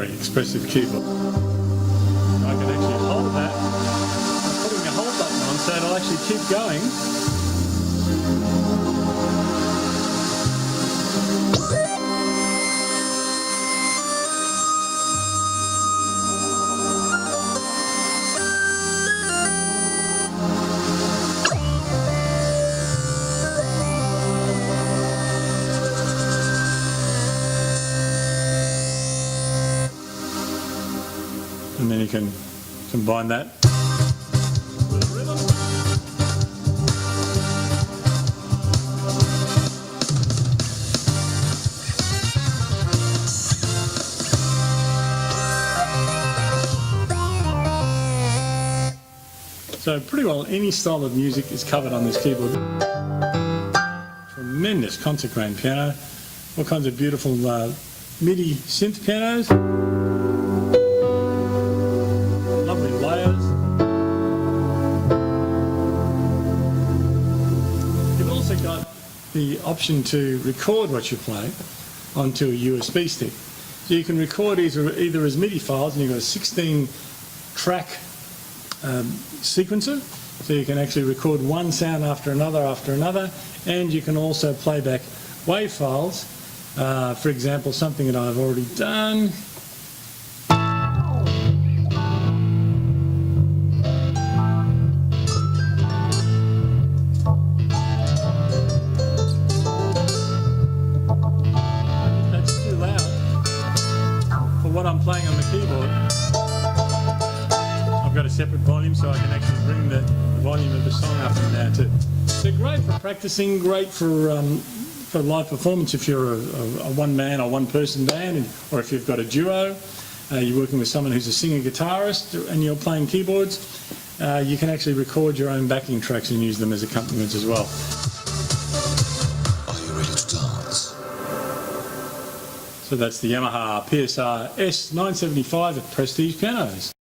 very expressive keyboard. I can actually hold that by putting a hold button on, so it'll actually keep going. And then you can combine that with a rhythm. So pretty well any style of music is covered on this keyboard. Tremendous concert grain piano, all kinds of beautiful MIDI synth pianos. Lovely layers. You've also got the option to record what you play onto a USB stick. So you can record either as MIDI files, and you've got a 16-track sequencer, so you can actually record one sound after another, and you can also play back WAV files. For example, something that I've already done. What I'm playing on the keyboard, I've got a separate volume, so I can actually bring the volume of the song up and down too. They're great for practicing, great for live performance if you're a one-man or one-person band, or if you've got a duo, you're working with someone who's a singer-guitarist and you're playing keyboards, you can actually record your own backing tracks and use them as accompaniments as well. Are you ready to dance? So that's the Yamaha PSRS975 Prestige pianos.